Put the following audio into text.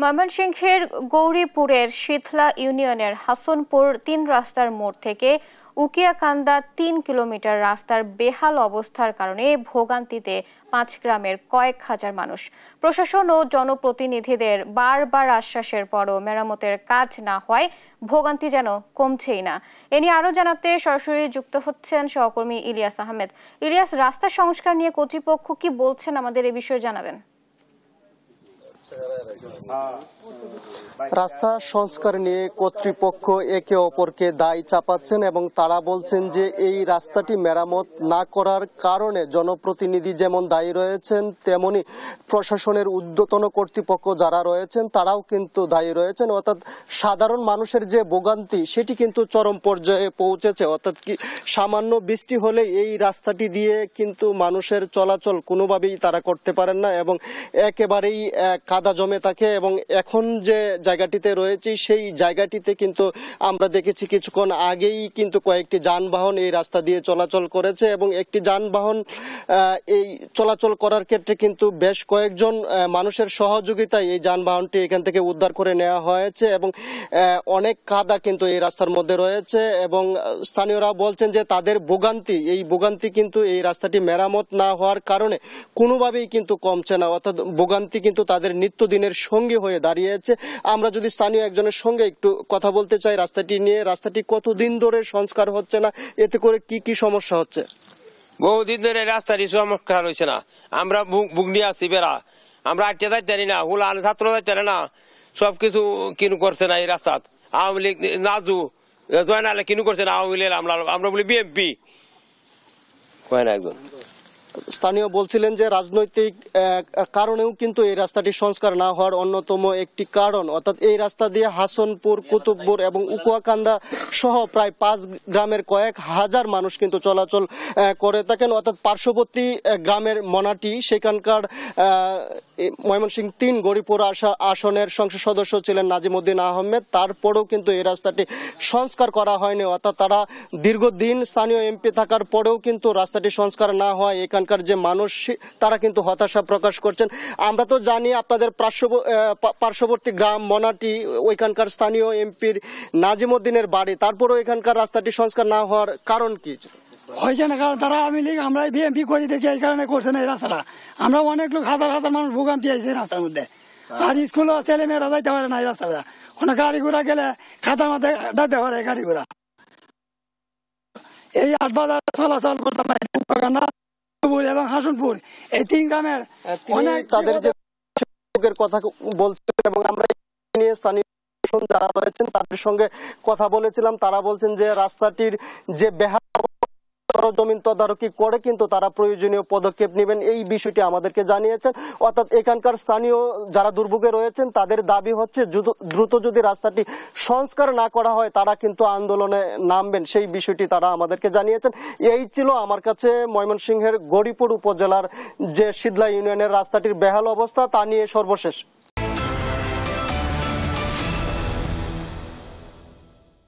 ময়মনসিংহের গৌরীপুরের শীতলা ইউনিয়নের হাসনপুর ৩ রাস্তার মোড় থেকে উকিয়াকান্দা ৩ কিলোমিটার রাস্তার বেহাল অবস্থার কারণে ভোগান্তিতে ৫ গ্রামের কয়েক হাজার মানুষ। প্রশাসন ও জনপ্রতিনিধিদের বারবার আশ্বাসের পরও মেরামতের কাজ না হওয়ায় ভোগান্তি যেন কমছেই না। এ নিয়ে আরও জানাতে সরাসরি যুক্ত হচ্ছেন সহকর্মী ইলিয়াস আহমেদ। ইলিয়াস, রাস্তা সংস্কার নিয়ে কর্তৃপক্ষ কি বলছেন, আমাদের এ বিষয়ে জানাবেন। রাস্তা সংস্কার নিয়ে কর্তৃপক্ষ একে অপরকে দায় চাপাচ্ছেন এবং তারা বলছেন যে এই রাস্তাটি মেরামত না করার কারণে জনপ্রতিনিধি যেমন দায়ী রয়েছেন, তেমনি প্রশাসনের ঊর্ধ্বতন কর্তৃপক্ষ যারা রয়েছেন তারাও কিন্তু দায়ী রয়েছেন। অর্থাৎ সাধারণ মানুষের যে ভোগান্তি সেটি কিন্তু চরম পর্যায়ে পৌঁছেছে। অর্থাৎ কি সামান্য বৃষ্টি হলে এই রাস্তাটি দিয়ে কিন্তু মানুষের চলাচল কোনোভাবেই তারা করতে পারেন না এবং একেবারেই কাদা জমে থাকে। এবং এখন যে জায়গাটিতে রয়েছে সেই জায়গাটিতে কিন্তু আমরা দেখেছি কিছুক্ষণ আগেই কিন্তু কয়েকটি যানবাহন এই রাস্তা দিয়ে চলাচল করেছে এবং একটি যানবাহন এই চলাচল করার ক্ষেত্রে কিন্তু বেশ কয়েকজন মানুষের সহযোগিতায় এই যানবাহনটি এখান থেকে উদ্ধার করে নেওয়া হয়েছে এবং অনেক কাদা কিন্তু এই রাস্তার মধ্যে রয়েছে এবং স্থানীয়রা বলছেন যে তাদের ভোগান্তি কিন্তু এই রাস্তাটি মেরামত না হওয়ার কারণে কোনোভাবেই কিন্তু কমছে না। অর্থাৎ ভোগান্তি কিন্তু তাদের নিত্যদিনের সঙ্গী হয়ে দাঁড়িয়েছে। আমরা যদি স্থানীয় একজনের সঙ্গে একটু কথা বলতে চাই রাস্তাটি নিয়ে, রাস্তাটি কতদিন ধরে সংস্কার হচ্ছে না, এতে করে কি কি সমস্যা হচ্ছে? বহুদিন ধরে রাস্তাটি সংস্কার হয়েছে না, আমরা বুক নিয়ে আসছি বেড়া, আমরা আটকে যাইতে জানি না, হুলা ছাত্র যাইতে জানি না, সবকিছু কিনু করছে না এই রাস্তা। আওয়ামী লীগ নাজু জয় নালে কিনু করছে না আওয়ামী লীগ, আমরা বলি বিএমপি কয় না একজন। স্থানীয় বলছিলেন যে রাজনৈতিক কারণেও কিন্তু এই রাস্তাটি সংস্কার না হওয়ার অন্যতম একটি কারণ। অর্থাৎ এই রাস্তা দিয়ে হাসনপুর, কুতুবপুর এবং উকুয়াকান্দা সহ প্রায় ৫ গ্রামের কয়েক হাজার মানুষ কিন্তু চলাচল করে থাকেন। অর্থাৎ পার্শ্ববর্তী গ্রামের মনাটি, সেখানকার ময়মনসিংহ ৩ গৌরীপুর আসনের সংসদ সদস্য ছিলেন নাজিমউদ্দিন আহমেদ, তারপরেও কিন্তু এই রাস্তাটি সংস্কার করা হয়নি। অর্থাৎ তারা দীর্ঘদিন স্থানীয় এমপি থাকার পরেও কিন্তু রাস্তাটি সংস্কার না হয় এখানকার যে মানুষ তারা কিন্তু হতাশা প্রকাশ করছেন। আমরা তো জানি আপনাদের পার্শ্ববর্তী গ্রাম মনাটি, ওইখানকার স্থানীয় এমপির নাজিমউদ্দিনের বাড়ি, তারপরেও এখানকার রাস্তাটি সংস্কার না হওয়ার কারণ কি? হয়েছে না, কারণ তারা আওয়ামী লীগ, আমরা বিএমপি করি দেখি এই কারণে করছে না এই রাস্তাটা। আমরা অনেক লোক, হাজার হাজার মানুষ ভোগান্তি আছে এই রাস্তার মধ্যে। আর স্কুলও ছেলে মেয়েরা যাইতে পারে না এই রাস্তাটা। কোনো গাড়ি ঘোড়া গেলে খাতার মধ্যে ডাকতে পারে গাড়ি ঘোড়া। এই ৮ বাজার চলাচল করতে পারে এবং হাসনপুর, এই ৩ গ্রামের অনেক তাদের যে কথা বলছেন এবং আমরা নিয়ে স্থানীয় যারা রয়েছেন তাদের সঙ্গে কথা বলেছিলাম। তারা বলছেন যে রাস্তাটির যে বেহাল জমিন তদারকি করে কিন্তু তারা প্রয়োজনীয় পদক্ষেপ নেবেন, এই বিষয়টি আমাদেরকে জানিয়েছেন। অর্থাৎ এখানকার স্থানীয় যারা দুর্ভোগে রয়েছেন তাদের দাবি হচ্ছে দ্রুত যদি রাস্তাটি সংস্কার না করা হয় তারা কিন্তু আন্দোলনে নামবেন, সেই বিষয়টি তারা আমাদেরকে জানিয়েছেন। এই ছিল আমার কাছে ময়মনসিংহের গৌরীপুর উপজেলার যে শীতলা ইউনিয়নের রাস্তাটির বেহাল অবস্থা তা নিয়ে সর্বশেষ।